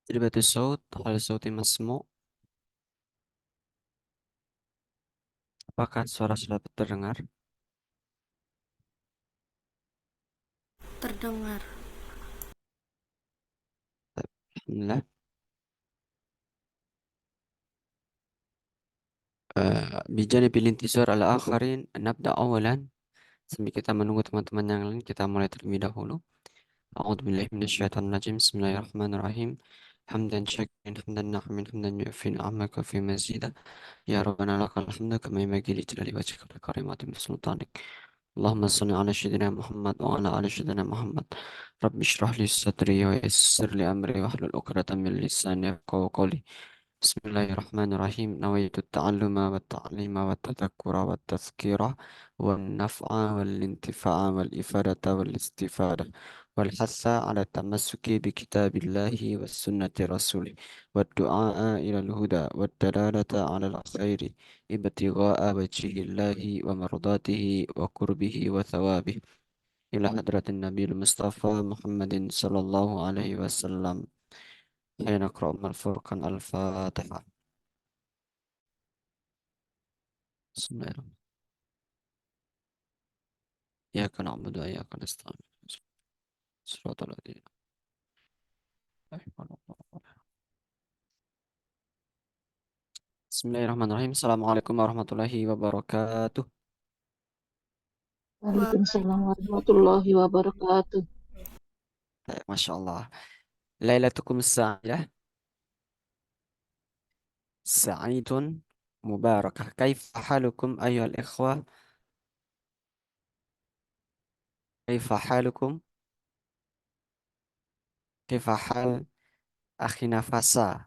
تلبة الصوت. هل صوتي مسموع؟ Apakah suara sudah terdengar? Terdengar. Alhamdulillah. بجانب الانتظار على الآخرين نبدأ أولا. Sambil kita menunggu teman-teman yang lain, kita mulai terlebih dahulu. أعوذ بالله من الشيطان الرجيم. بسم الله الرحمن الرحيم. حمدا شاكرا حمدا نعما حمدا يوفي نعمك وفي مزيدا. يا ربنا لك الحمد كما ينبغي لجلال وجهك ولكرامة سلطانك. اللهم صل على سيدنا محمد وعلى آل سيدنا محمد. رب اشرح لي صدري ويسر لي أمري واحلل عقدة من لساني يفقهوا قولي. بسم الله الرحمن الرحيم. نويت التعلم والتعليم والتذكر والتذكير والنفع والانتفاع والإفادة والاستفادة والحث على التمسك بكتاب الله والسنة رسوله والدعاء إلى الهدى والدلالة على الخير ابتغاء وجه الله ومرضاته وقربه وثوابه إلى حضرة النبي المصطفى محمد صلى الله عليه وسلم. حين نقرأ من الفرقان الفاتحة. بسم الله الرحمن الرحيم. إياك نعبد وإياك نستعين. صراط الذين أنعمت عليهم. بسم الله الرحمن الرحيم. السلام عليكم ورحمة الله وبركاته. Waalaikumsalam warahmatullahi wabarakatuh. ما شاء الله. ليلتكم السعيدة سعيد مباركة. كيف حالكم أيها الإخوة؟ كيف حالكم؟ كيف حال أخينا فاسا؟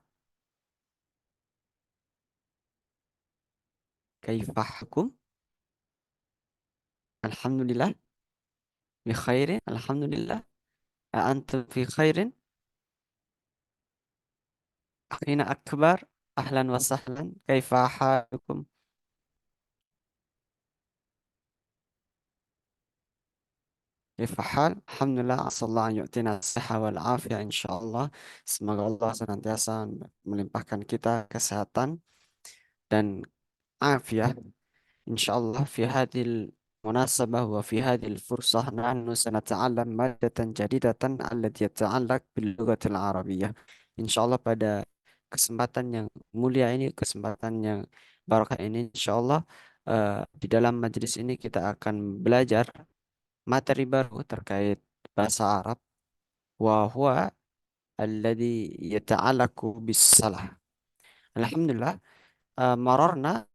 كيف حالكم؟ الحمد لله بخير الحمد لله. أنتم في خير؟ أخينا أكبر، أهلا وسهلا. كيف حالكم؟ كيف حال؟ الحمد لله. عسى الله أن يؤتينا الصحة والعافية إن شاء الله. Semoga Allah senantiasa melimpahkan kita kesehatan dan afiat insya Allah. في هذه المناسبة وفي هذه الفرصة نحن سنتعلم مادة جديدة التي تتعلق باللغة العربية. Insya Allah pada kesempatan yang mulia ini, kesempatan yang barakah ini, insya Allah di dalam majelis ini kita akan belajar materi baru terkait bahasa Arab. Wa huwa alladhi yata'allaqu bis salah. Alhamdulillah, mararna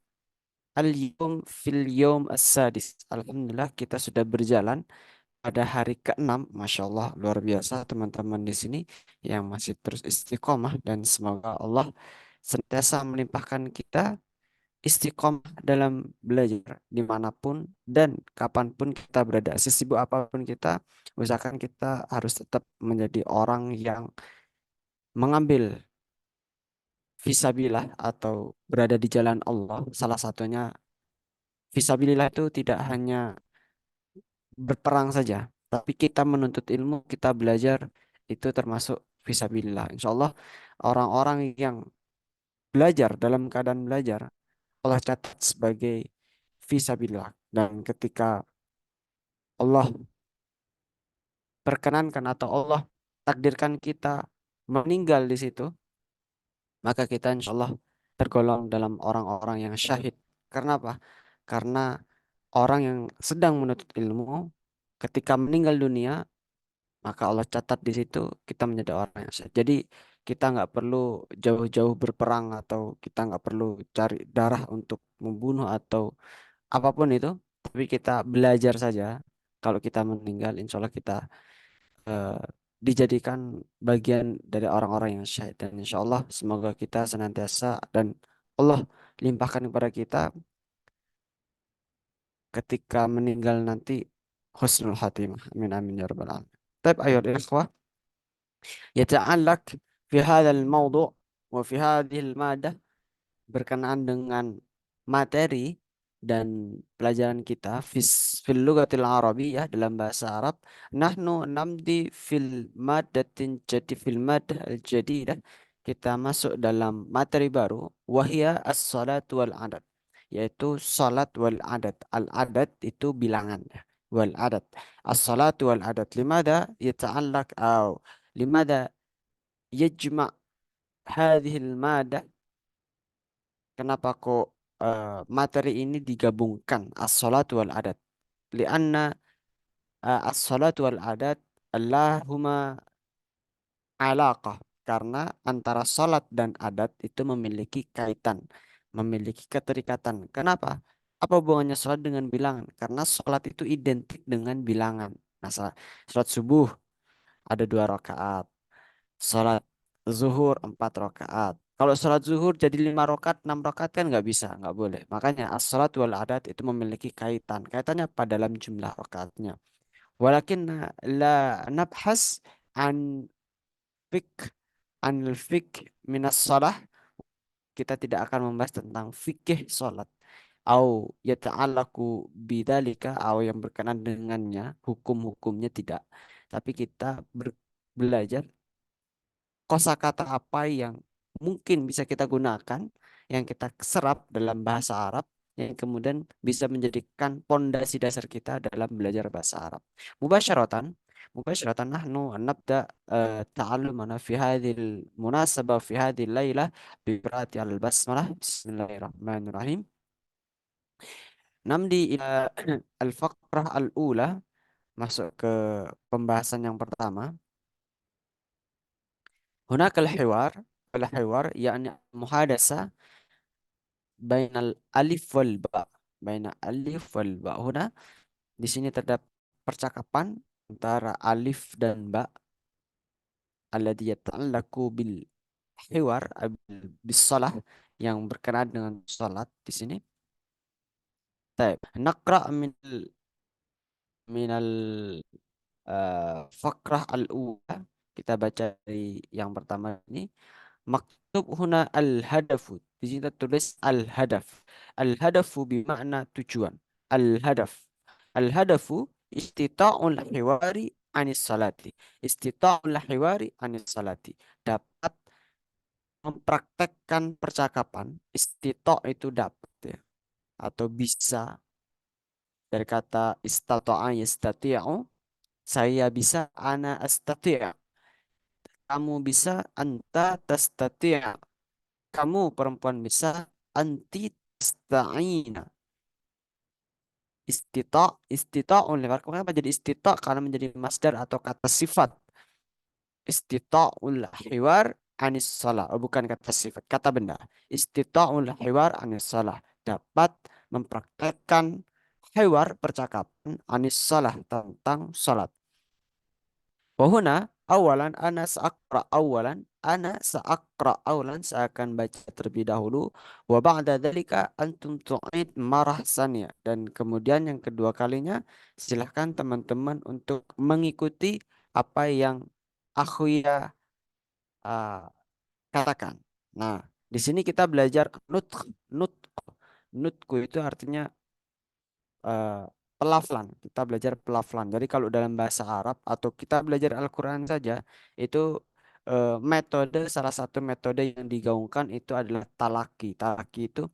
al-yawm fil yawm as-sadis. Alhamdulillah kita sudah berjalan pada hari ke-6. Masya Allah, luar biasa teman-teman di sini yang masih terus istiqomah, dan semoga Allah senantiasa melimpahkan kita istiqomah dalam belajar dimanapun dan kapanpun kita berada. Sesibuk apapun kita, usahakan kita harus tetap menjadi orang yang mengambil fisabilillah atau berada di jalan Allah. Salah satunya fisabilillah itu tidak hanya berperang saja, tapi kita menuntut ilmu, kita belajar, itu termasuk fisabilillah. Insya Allah orang-orang yang belajar dalam keadaan belajar, Allah catat sebagai fisabilillah. Dan ketika Allah perkenankan atau Allah takdirkan kita meninggal di situ, maka kita insya Allah tergolong dalam orang-orang yang syahid. Karena apa? Karena orang yang sedang menuntut ilmu ketika meninggal dunia, maka Allah catat di situ kita menjadi orang yang syahid. Jadi kita nggak perlu jauh-jauh berperang, atau kita nggak perlu cari darah untuk membunuh atau apapun itu, tapi kita belajar saja. Kalau kita meninggal, insya Allah kita eh, dijadikan bagian dari orang-orang yang syahid. Dan insya Allah semoga kita senantiasa dan Allah limpahkan kepada kita ketika meninggal nanti husnul khatimah. Amin amin ya rabbal alamin. طيب أيها الإخوة، يتعلق في هذا الموضوع وفي هذه المادة berkenaan dengan materi dan pelajaran kita fil lughatil arabiyyah dalam bahasa Arab, nahnu namdi fil maddatin jadi fil maddah al jadidah, kita masuk dalam materi baru, wahia as-salat wal adad, yaitu salat wal adad. Al adad itu bilangan, wal adad as-salat wal adad. Limada yata'allaq au limada yajma' hadhihi al-madah, kenapa kok materi ini digabungkan as-salat wal adad? Lianna as-salat wal adad allahuma alaqah, karena antara salat dan adat itu memiliki kaitan, memiliki keterikatan. Kenapa? Apa hubungannya salat dengan bilangan? Karena salat itu identik dengan bilangan. Nah, salat subuh ada 2 rakaat, salat zuhur 4 rakaat. Kalau salat zuhur jadi 5 rakaat, 6 rakaat kan nggak bisa, nggak boleh. Makanya as-salat wal adat itu memiliki kaitan. Kaitannya apa dalam jumlah rakaatnya. Walakin la nabhas an fik anil fik minas salah. Kita tidak akan membahas tentang fikih salat. Au yata'alaku bidalika, au yang berkenaan dengannya, hukum-hukumnya tidak. Tapi kita belajar kosakata apa yang mungkin bisa kita gunakan, yang kita serap dalam bahasa Arab, yang kemudian bisa menjadikan pondasi dasar kita dalam belajar bahasa Arab. Mubasyaratan, mubasyaratan nahnu nabda ta'allumana fi hadhil munasabah fi hadhil lailah bi qiraati al-basmalah. Bismillahirrahmanirrahim. Namdi ila al-faqrah al-ula, masuk ke pembahasan yang pertama. هناك الحوار، الحوار يعني محادثة بين الألف والباء، بين الألف والباء. Huna di sini terdapat percakapan antara alif dan ba, alladhi yata'allaqu bil hiwar bis salah, yang berkenaan dengan salat di sini. Baik, naqra minal fakrah al-ula, kita baca dari yang pertama ini. Maktub huna al-hadafu. Di sini tertulis al-hadaf. Al-hadafu bermakna tujuan. Al-hadaf. Al-hadafu istita'ul hiwari anis salati. Istita'ul hiwari anis salati. Dapat mempraktekkan percakapan. Istita' itu dapat ya. Atau bisa. Dari kata istata'a yastati'u. Saya bisa, ana astati'. Kamu bisa, anta tastati'. Kamu perempuan bisa, anti tasta'ina. Istita'un. Kenapa jadi istita'? Karena menjadi masdar atau kata sifat. Istita'ul hiwar anis salah. Oh, bukan kata sifat, kata benda. Istita'ul hiwar anis salah. Dapat mempraktekkan hiwar, percakapan, anis salah, tentang salat. Wahuna awalan ana sa'akra awalan, ana sa'akra awalan, saya akan baca terlebih dahulu. Wa ba'da dzalika antum tu'id marah sania, dan kemudian yang kedua kalinya silahkan teman-teman untuk mengikuti apa yang akhuya uh, katakan. Nah, di sini kita belajar nutku itu artinya eh, pelaflan. Kita belajar pelaflan. Jadi kalau dalam bahasa Arab atau kita belajar Al-Quran saja, itu metode, salah satu metode yang digaungkan itu adalah talaki. Talaki itu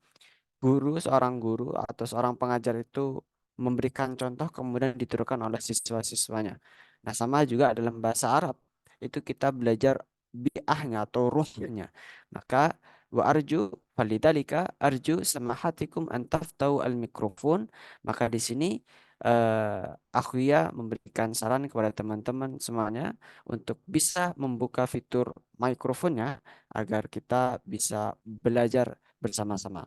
seorang guru atau seorang pengajar itu memberikan contoh kemudian ditirukan oleh siswa-siswanya. Nah, sama juga dalam bahasa Arab itu kita belajar bi'ahnya atau ruhnya. Maka wa arju falidalika arju samahatikum an taftau al mikrofon. Maka di sini Akuya memberikan saran kepada teman-teman semuanya untuk bisa membuka fitur mikrofonnya agar kita bisa belajar bersama-sama.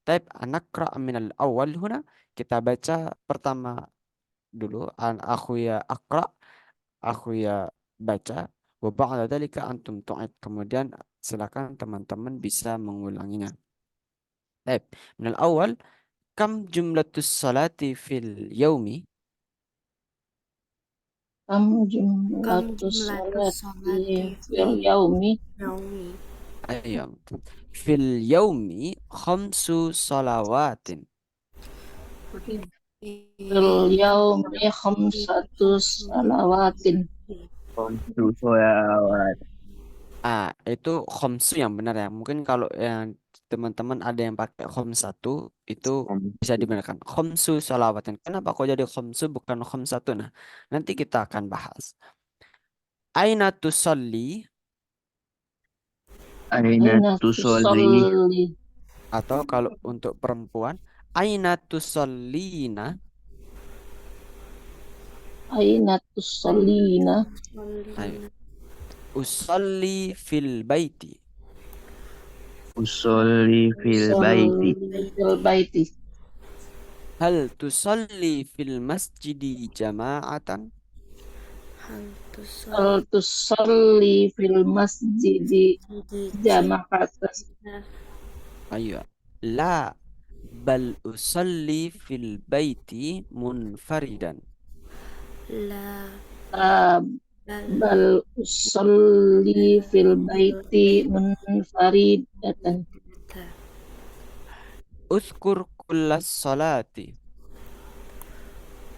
Taib anakra minal awal huna, kita baca pertama dulu, an akhuya akra, akhuya baca, wa ba'da dzalika antum tu'id, kemudian silakan teman-teman bisa mengulanginya. Taib minal awal, kam jumlatus salati fil yaumi. Kam Kam jumlatus jumlatus sholati sholati fil fil yaumi. yaumi. Ayam. Fil yaumi khamsu salawatin. Fil yaumi khamsatu salawatin. Khamsu sholawat. Ah, itu khomsu yang benar ya. Mungkin kalau yang teman-teman ada yang pakai satu itu bisa Khamsu. dibenarkan. Khomsu sholawatin. Kenapa kok jadi khomsu bukan satu? Nah, nanti kita akan bahas. Aina tusalli Aina Aina tusolli. tusalli. atau kalau untuk perempuan aina tusallina. Aina tusallina. Ayo. Usalli fil baiti. Usolli fil baiti. Tusalli fil baiti. Hal tusalli fil masjidi jama'atan. Al tusalli fil masjidi jama'atan. Ayo. La bal usalli fil baiti munfaridan. Ah, bal usalli fil baiti munfaridatan. Uzkur kullas salati.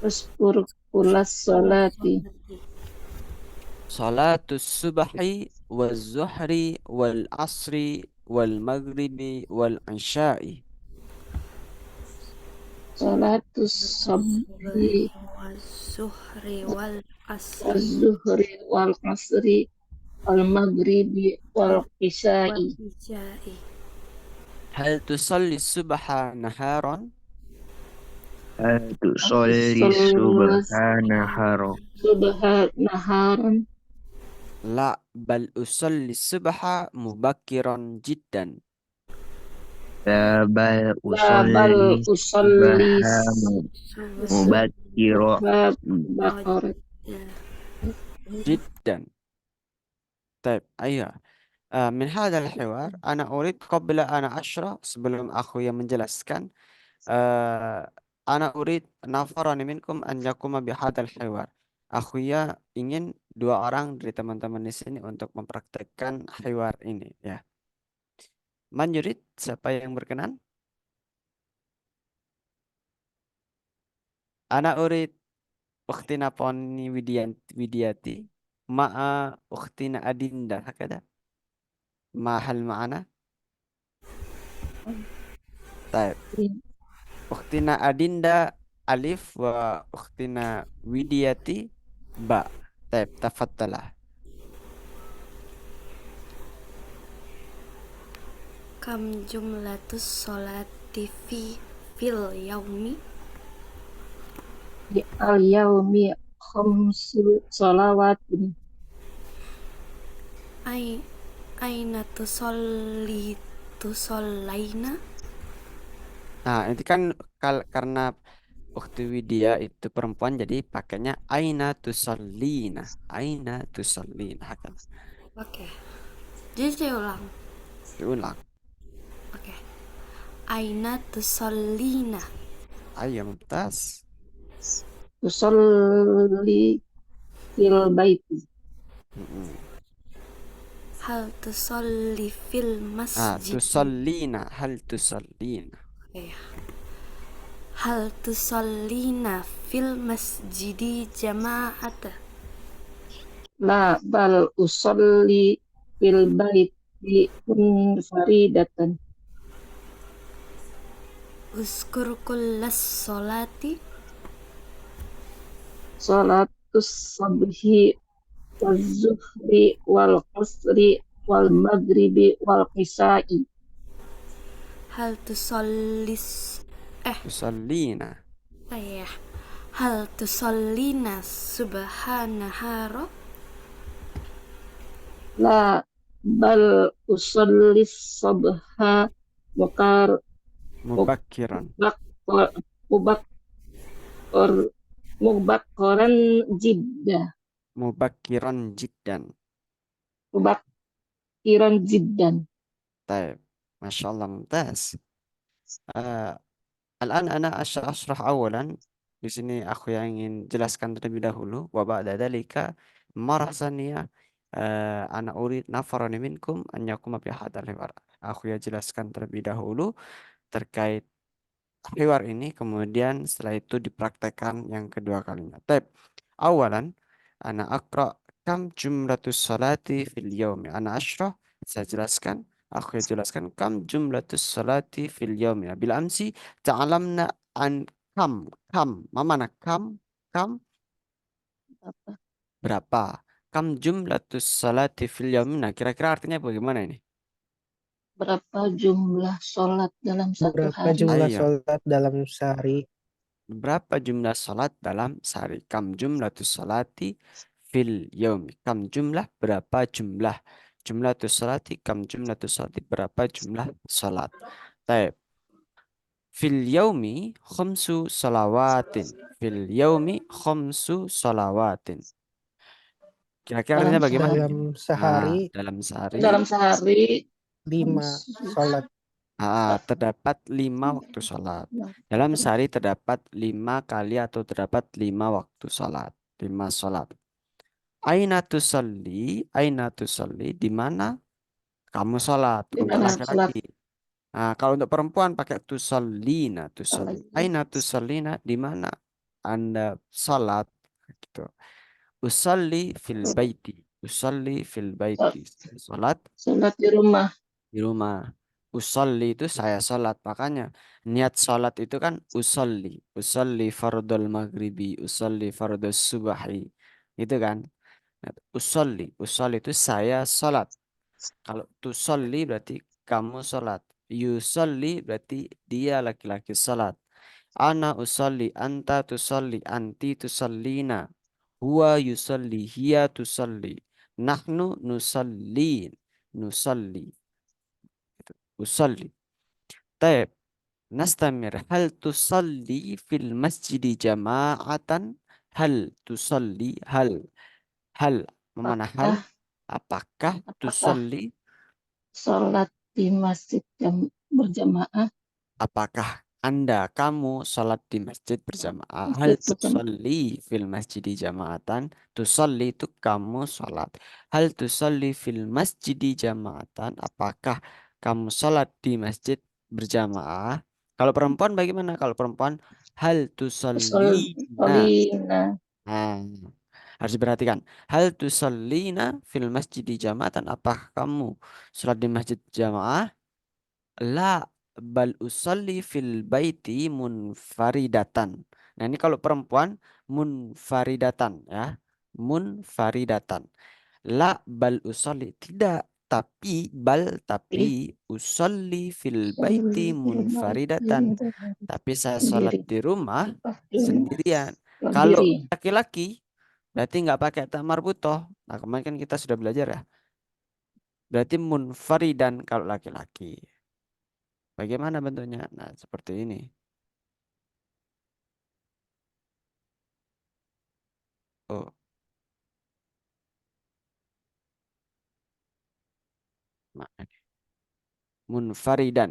Waskur kulas salati. Salatus subhi wal zuhri wal asri wal maghribi wal isya'i. Salatus sabhi az-zuhri wal asri wal maghribi wal isya'i. Hal tusalli subha naharan? Hal tusolli Tusallis subhanahara. subhanaharan. La bal usalli subha mubakiran jiddan. La bal La bal usolli usallis subhanahu mubakiro. subha bakarat. Jiddan. طيب أيوة. من هذا الحوار أنا أريد قبل أن أشرح sebelum aku yang menjelaskan أنا أريد نفرا منكم أن يقوم بهذا الحوار. Aku ya ingin dua orang dari teman-teman di sini untuk mempraktekkan hiwar ini ya. Man yurid, siapa yang berkenan? Ana urid ukhtina Poni Widiati ma'a ukhtina Adinda hakada. Ma hal ma'ana? Taib. Ukhtina Adinda alif wa ukhtina Widiati ba. Taib, tafattalah. Kam jumlatus sholati fil yaumi. Di al yaumi khamsu salawatin. Ai aina tusollaina. Nah, itu kan karena waktu Widya itu perempuan jadi pakainya aina tusallina. Aina tusallina hakada. Oke. Jadi saya ulang. Diulang. Oke. Aina tusallina. Ayo mumtaz. Tusalli fil baiti. Mm-mm. Hal tusolli fil masjid. Tusallina, hal tusallina. Oke. Hal tusallina fil masjidi jama'ata. La bal usalli fil baiti munfaridatan. Uskur kullas solati. Salatus sabhi wal zuhri wal asri wal maghribi wal isya'i. Hal tusollis. Tusallina. Ya. Hal tusallina subhanahara. La bal usalli sabha mukar Mubakiran. mubakor mubakor mubakoran jidda Mubakiran jiddan. mubakiran jiddan. Taib. Masya Allah mumtaz. Uh, Al-an ana ashrah awalan. Di sini aku yang ingin jelaskan terlebih dahulu. Wa ba'da dalika marah saniyah. Ana urid nafarani minkum an yakuma bihadal hiwar. Aku ya jelaskan terlebih dahulu terkait hiwar ini kemudian setelah itu dipraktekkan yang kedua kalinya. Taib. Awalan, ana akra kam jumlatus salati fil yaumi. Ana asyrah, saya jelaskan. Aku jelaskan kam jumlatus salati fil yaumi. Bila amsi ta'alamna an kam. Kam. Mana kam? Kam Berapa, berapa? Kam jumlatus salati fil yaumi. Nah, kira-kira artinya bagaimana ini? berapa jumlah sholat dalam satu Berapa hari? jumlah Ayo. sholat dalam sehari? Berapa jumlah salat dalam sehari? Kam jumlatus salati fil yaumi. Kam jumlah berapa jumlah? Jumlatus salati kam jumlatus salati berapa jumlah salat? Taib. Fil yaumi khamsu salawatin. Fil yaumi khamsu salawatin. Kira-kira Dalam artinya bagaimana? sehari, Dalam Nah, sehari dalam sehari dalam sehari 5 sholat. terdapat 5 waktu salat. Dalam sehari terdapat 5 kali atau terdapat 5 waktu salat. 5 salat. Aina tusalli, di mana kamu salat di untuk mana sholat laki-laki. Nah, kalau untuk perempuan pakai tusallina, tusalli. lagi? Aina tusallina, di mana Anda salat gitu. Usalli fil baiti. Usalli fil baiti. Salat Sholat di rumah. di rumah. Usolli itu saya sholat. Makanya niat sholat itu kan usolli. Usolli fardul maghribi. Usolli fardul subahi. Itu kan. Nah, usolli. Usolli itu saya sholat. Kalau tusolli berarti kamu sholat. Yusolli berarti dia laki-laki sholat. Ana usolli. Anta tusolli. Anti tusallina. Huwa yusolli. Hiya tusolli. Nahnu nusallin. Nusolli. Usolli. Taib. Nastamir. Hal tusalli fil masjidi jama'atan? Hal tusalli. Hal. Mana hal? Apakah Apakah apakah tusalli? sholat di masjid yang berjamaah? Apakah kamu sholat di masjid berjamaah? Hal Masjid berjamaah. tusalli fil masjidi jama'atan? Tusalli itu kamu sholat. Hal tusalli fil masjidi jama'atan? Apakah kamu sholat di masjid berjamaah? Kalau perempuan bagaimana? Kalau perempuan hal tusallina. Sholina Nah, harus diperhatikan. Hal tusallina fil masjidi jama'atan? Apakah kamu sholat di masjid jamaah? La bal usalli fil baiti munfaridatan. Nah, ini kalau perempuan munfaridatan ya. Munfaridatan. La bal usalli tidak, tapi di usalli fil baiti sholli munfaridatan. Tapi saya sholat sendiri. di rumah Apa di sendirian. Kalau sendiri. laki-laki berarti nggak pakai tak marbutoh. Nah, kemarin kan kita sudah belajar ya. Berarti munfaridan kalau laki-laki. Bagaimana bentuknya? Nah, seperti ini. Oh, nah, ini. Munfaridan.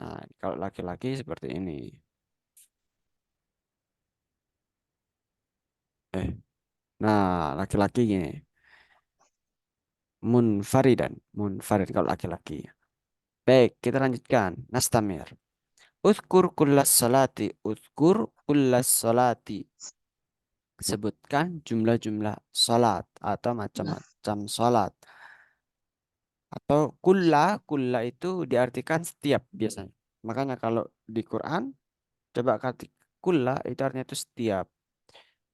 Nah, kalau laki-laki seperti ini. Eh, nah, laki-laki gini. Munfaridan. Munfarid kalau laki-laki. Baik, kita lanjutkan. Nastamir. Uthkur kullas salati. Uthkur kullas salati. Sebutkan jumlah-jumlah salat atau macam-macam salat. Atau kulla itu diartikan setiap biasanya. Makanya kalau di Quran coba kata kulla itu artinya itu setiap.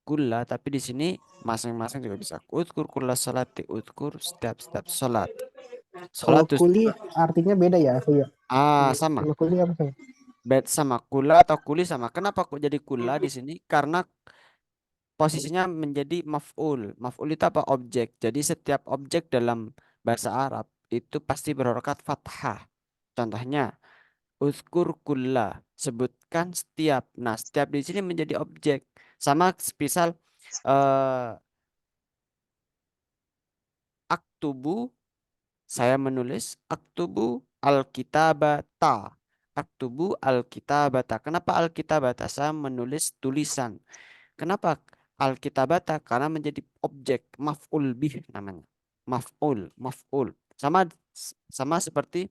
Kulla tapi di sini masing-masing juga bisa. Utkur kulla salati, utkur setiap salat. Kalau Salat itu kuli artinya beda ya, aku ya. sama. Kalau kuli apa sih? Bet sama kula atau kuli sama. Kenapa kok jadi kulla di sini? Karena posisinya menjadi maf'ul. Maf'ul itu apa? Objek. Jadi setiap objek dalam bahasa Arab itu pasti berharokat fathah. Contohnya, uzkur kulla, sebutkan setiap. Nah, setiap di sini menjadi objek. Sama misal eh aktubu, saya menulis aktubu alkitabata. Aktubu alkitabata. Kenapa alkitabata? Saya menulis tulisan. Kenapa alkitabata? Karena menjadi objek maf'ul bih namanya. Maf'ul. Sama sama seperti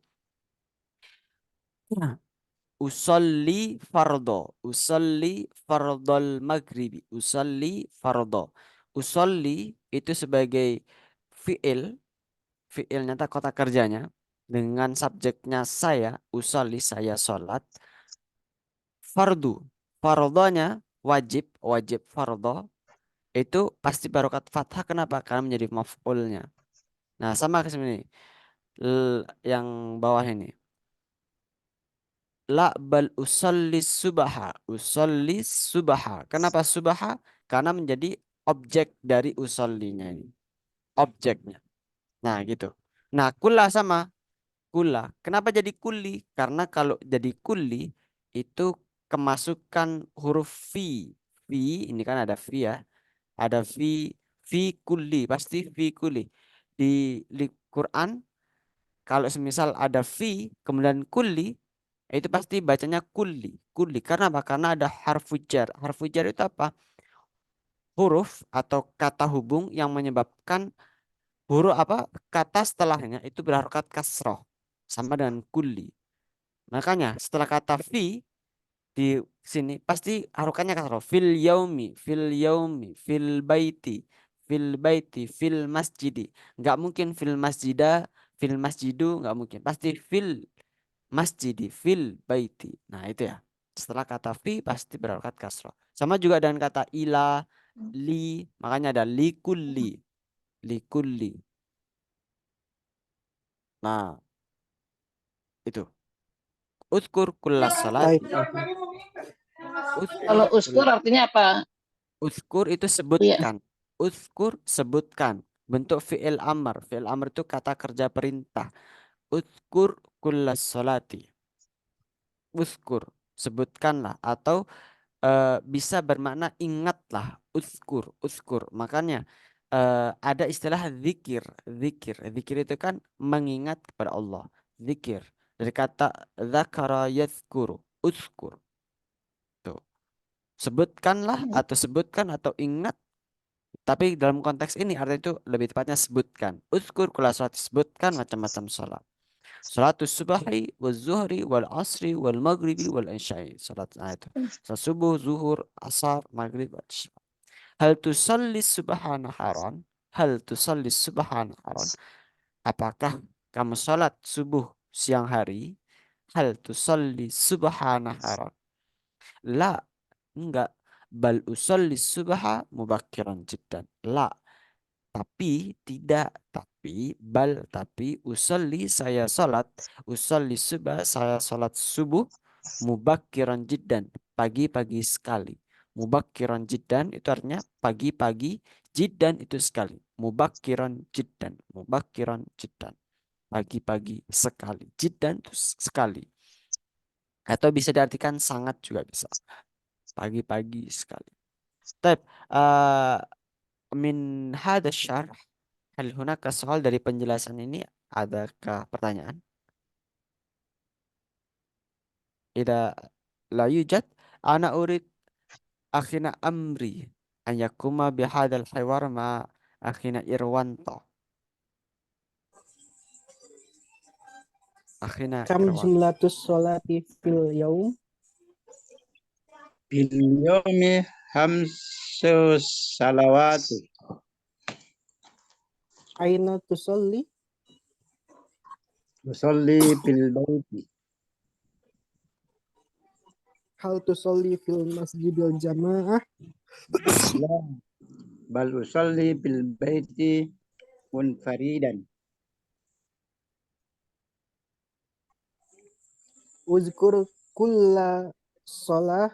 Usolli fardo. Usolli fardol maghribi. Usolli fardo. Usolli itu sebagai fiil. Fiilnya tak kata kerjanya. Dengan subjeknya saya. Usolli saya sholat. Fardu. Fardonya wajib. Wajib fardo. Itu pasti barokat fathah. Kenapa? Karena menjadi maf'ulnya. Nah sama ke sini. Yang bawah ini. La bal usolli subaha. Usolli subaha. Kenapa subaha? Karena menjadi objek dari usollinya ini. Objeknya. Nah gitu. Nah kula sama. Kula. Kenapa jadi kuli? Karena kalau jadi kuli itu kemasukan huruf fi. Fi ini kan ada fi ya. Ada fi. Fi kuli. Pasti fi kuli. Di Quran kalau semisal ada fi kemudian kuli itu pasti bacanya kuli. Kuli. Karena apa? Karena ada harfu jar. Harfu jar itu apa? Huruf atau kata hubung yang menyebabkan huruf apa? Kata setelahnya itu berharokat kasroh. Sama dengan kuli. Makanya setelah kata fi di sini pasti harokatnya kasroh. Fil yaumi, fil baiti, fil masjidi. Nggak mungkin fil masjida, fil masjidu, nggak mungkin. Pasti fil masjidi fil baiti. Nah, itu ya. Setelah kata fi pasti berharokat kasroh. Sama juga dengan kata ila, li, makanya ada likulli, likulli. Nah, itu. Uzkur kullas salat. Baik. Kalau Uzkur uskur artinya apa? Uzkur itu Iya. sebutkan. Uzkur sebutkan. Bentuk fi'il amr. Fi'il amr itu kata kerja perintah. Uzkur kullas salati. Uzkur. Sebutkanlah. Atau bisa bermakna ingatlah. Uzkur. Uzkur. Makanya ada istilah zikir. Zikir. Zikir itu kan mengingat kepada Allah. Zikir. Dari kata zakara yazkuru. Uzkur. Tuh. Sebutkanlah atau sebutkan atau ingat. Tapi dalam konteks ini artinya itu lebih tepatnya sebutkan. Uzkur kula salat sebutkan macam-macam salat. Salatus subahi wal zuhri wal asri wal maghribi wal isya'i. Salat itu. Salat subuh, zuhur, asar, maghrib, isya. Hal tusalli subhana haron? Hal tusalli subhana haron? Apakah kamu salat subuh siang hari? Hal tusalli subhana haron? La, enggak. Bal usalli subha mubakkiran jiddan. La, tapi tidak, tapi bal, tapi usolli saya salat, usolli subah saya salat subuh, mubakkiran jiddan, pagi-pagi sekali. Mubakkiran jiddan itu artinya pagi-pagi, jiddan itu sekali. Mubakkiran jiddan, pagi-pagi sekali. Jiddan itu sekali. Atau bisa diartikan sangat juga bisa. Pagi-pagi sekali. Tapi min hada syarh. Hal hunaka soal dari penjelasan ini adakah pertanyaan? Ida la yujad ana urid akhina amri an yakuma bihadal hiwar ma akhina Irwanto. Akhina Kam Irwan. jumlatus sholati fil yaum. Bil yomi hamsu salawatu. Aina tusolli. Usolli bil baiti. Hal tusolli fil masjidil jamaah. La. Bal usolli bil baiti munfaridan. Uzkur kulla sholah.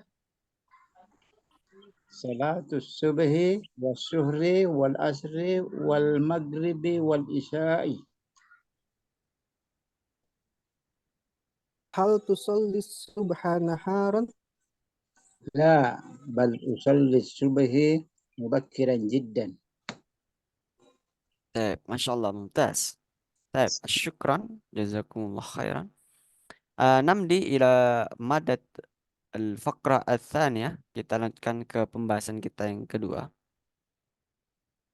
Salatus subhi was syuhri wal asri wal maghribi wal isya'i. Hal tusolli subhana haron. La. Bal usolli subhi mubakkiran jiddan. Masya Allah, mumtaz. Syukran, jazakumullah khairan. Namdi ila madat al-faqra al-thaniyah. Kita lanjutkan ke pembahasan kita yang kedua.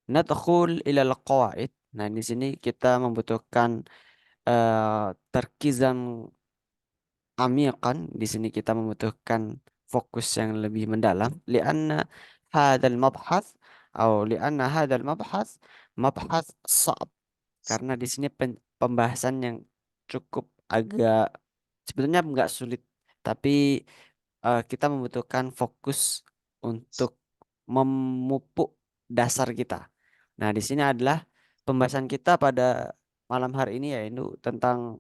Nadkhul ila al-qawaid. Nah, di sini kita membutuhkan terkizan amiqan. Di sini kita membutuhkan fokus yang lebih mendalam. Lianna hadzal mabhath atau lianna hadzal mabhath mabhath sha'b. Karena di sini pembahasan yang cukup agak sebetulnya nggak sulit, tapi kita membutuhkan fokus untuk memupuk dasar kita. Nah, di sini adalah pembahasan kita pada malam hari ini yaitu tentang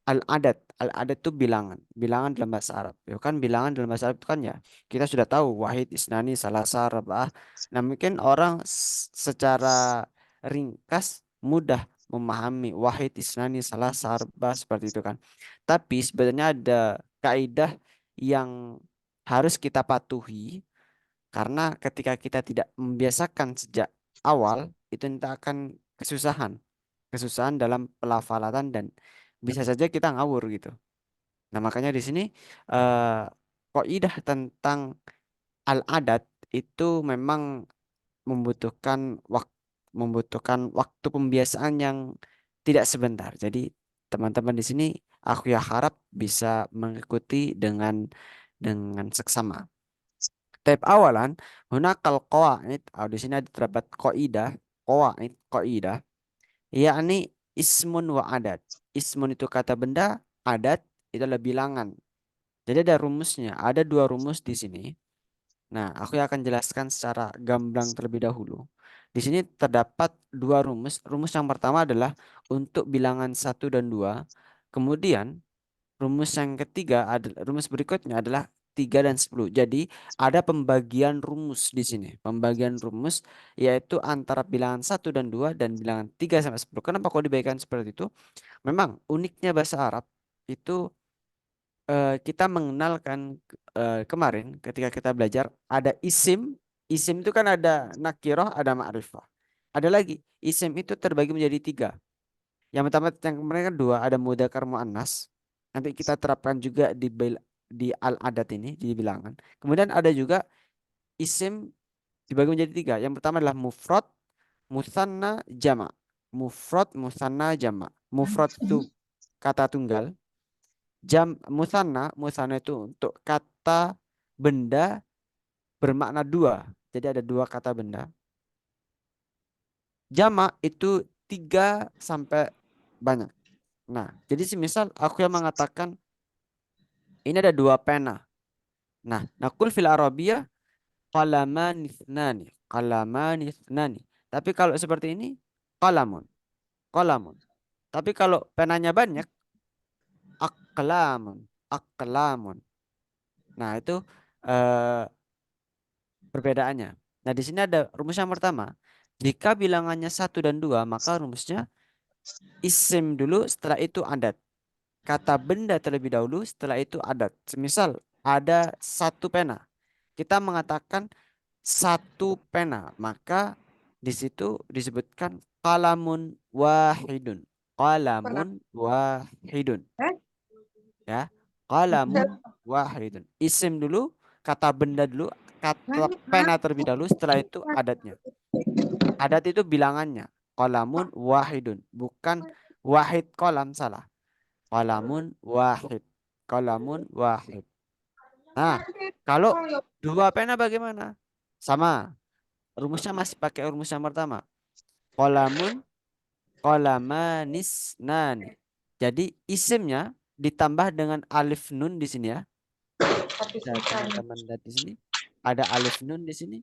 al-adat. Al-adat itu bilangan. Bilangan dalam bahasa Arab. Ya kan bilangan dalam bahasa Arab itu kan ya kita sudah tahu wahid, isnani, salasa, arba'ah. Nah, mungkin orang secara ringkas mudah memahami wahid, isnani, salasa, arba'ah seperti itu kan. Tapi sebenarnya ada kaidah yang harus kita patuhi karena ketika kita tidak membiasakan sejak awal itu kita akan kesusahan dalam pelafalatan dan bisa saja kita ngawur gitu. Nah, makanya di sini eh kaidah tentang al-adat itu memang membutuhkan waktu pembiasaan yang tidak sebentar. Jadi teman-teman di sini aku ya harap bisa mengikuti dengan seksama. Tab awalan, hunakal qawaid, atau di sini ada terdapat kaidah, yakni ismun wa adat. Ismun itu kata benda, adat itu adalah bilangan. Jadi ada rumusnya, ada dua rumus di sini. Nah, aku akan jelaskan secara gamblang terlebih dahulu. Di sini terdapat dua rumus. Rumus yang pertama adalah untuk bilangan satu dan dua. Kemudian rumus yang ketiga adalah rumus berikutnya adalah 3 dan 10. Jadi ada pembagian rumus di sini. Pembagian rumus yaitu antara bilangan satu dan 2 dan bilangan 3 sampai 10. Kenapa kok dibagikan seperti itu? Memang uniknya bahasa Arab itu kita mengenalkan kemarin ketika kita belajar ada isim. Isim itu kan ada nakiroh, ada ma'rifah. Ada lagi, isim itu terbagi menjadi 3. Yang pertama yang kemarin kan 2, ada mudzakkar muannas. Nanti kita terapkan juga di al-adat ini di bilangan. Kemudian ada juga isim dibagi menjadi 3. Yang pertama adalah mufrad, musanna, jama'. Mufrad, musanna, jama'. Mufrad itu kata tunggal. Musanna itu untuk kata benda bermakna 2. Jadi ada 2 kata benda. Jama' itu 3 sampai banyak. Nah, jadi semisal aku yang mengatakan ini ada 2 pena. Nah, nakul fil Arabiyah qalaman ithnani. Qalaman ithnani. Tapi kalau seperti ini qalamun. Qalamun. Tapi kalau penanya banyak aqlamun. Aqlamun. Nah, itu eh, perbedaannya. Nah, di sini ada rumus yang pertama. Jika bilangannya 1 dan 2, maka rumusnya isim dulu, setelah itu adat. Kata benda terlebih dahulu, setelah itu adat. Semisal ada 1 pena. Kita mengatakan 1 pena, maka di situ disebutkan qalamun wahidun. Qalamun wahidun. Ya, qalamun wahidun. Isim dulu, kata benda dulu, kata pena terlebih dahulu, setelah itu adatnya. Adat itu bilangannya. Qalamun wahidun, bukan wahid kolam, salah. Qalamun wahid. Qalamun wahid. Nah, kalau 2 pena bagaimana? Sama. Rumusnya masih pakai rumus yang pertama. Qalamun, qalamanis nani. Jadi isimnya ditambah dengan alif nun di sini ya. Bisa teman-teman lihat di sini. Ada alif nun di sini.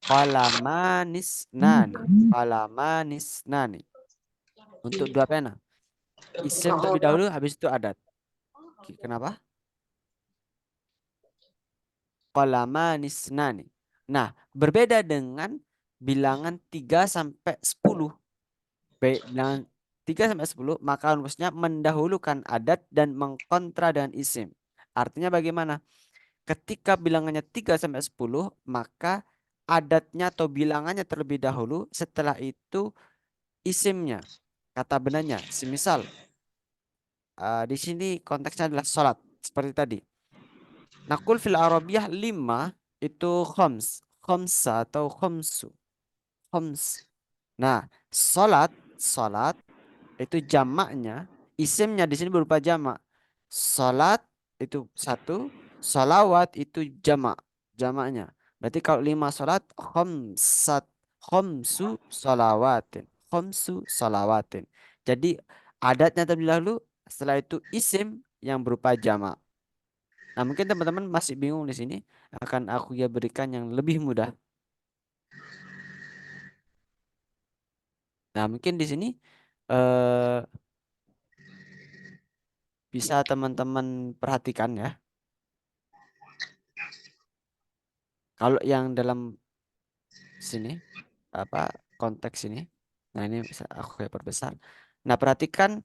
Qalamanis nani. Qalamanis nani. Untuk 2 pena. Isim terlebih dahulu, habis itu adat. Kenapa? Qalamanis nani. Nah, berbeda dengan bilangan 3 sampai 10. Bilangan 3 sampai 10, maka rumusnya mendahulukan adat dan mengkontra dengan isim. Artinya bagaimana? Ketika bilangannya 3 sampai 10, maka adatnya atau bilangannya terlebih dahulu, setelah itu isimnya, kata benarnya. Semisal di sini konteksnya adalah sholat seperti tadi. Nakul fil Arabiyah 5 itu khoms, khomsa atau khomsu, khoms. Nah, sholat itu jamaknya, isimnya di sini berupa jamak. Sholat itu satu, salawat itu jamaknya. Berarti kalau 5 salat, khomsu salawatin. Jadi adatnya terlebih dahulu, setelah itu isim yang berupa jamak. Nah, mungkin teman-teman masih bingung di sini, akan aku ya berikan yang lebih mudah. Nah, mungkin di sini eh, bisa teman-teman perhatikan ya. Kalau yang dalam sini apa konteks ini. Nah, ini bisa aku ya perbesar. Nah, perhatikan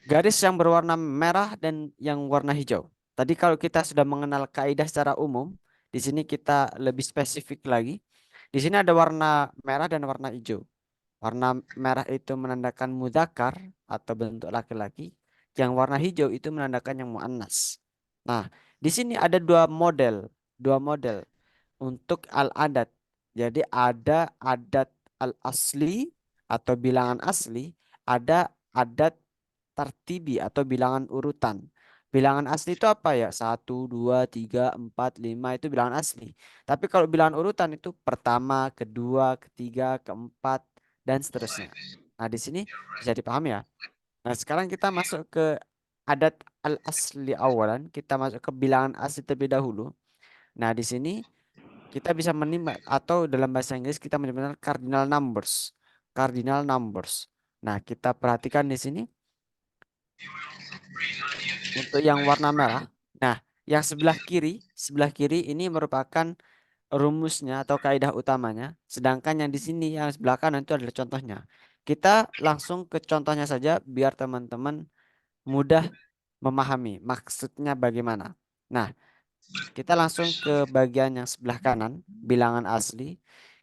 garis yang berwarna merah dan yang warna hijau. Tadi kalau kita sudah mengenal kaidah secara umum, di sini kita lebih spesifik lagi. Di sini ada warna merah dan warna hijau. Warna merah itu menandakan mudzakkar atau bentuk laki-laki. Yang warna hijau itu menandakan yang muannas. Nah, di sini ada dua model untuk al-adat. Jadi ada adat al-asli atau bilangan asli, ada adat tartibi atau bilangan urutan. Bilangan asli itu apa ya? Satu, dua, tiga, empat, lima itu bilangan asli. Tapi kalau bilangan urutan itu pertama, kedua, ketiga, keempat, dan seterusnya. Nah, di sini bisa dipahami ya. Nah, sekarang kita masuk ke adat al-asli awalan. Kita masuk ke bilangan asli terlebih dahulu. Nah, di sini kita bisa menimba atau dalam bahasa Inggris kita menyebutnya cardinal numbers. Cardinal numbers. Nah, kita perhatikan di sini untuk yang warna merah. Nah, yang sebelah kiri ini merupakan rumusnya atau kaidah utamanya. Sedangkan yang di sini yang sebelah kanan itu adalah contohnya. Kita langsung ke contohnya saja biar teman-teman mudah memahami maksudnya bagaimana. Nah, kita langsung ke bagian yang sebelah kanan, bilangan asli.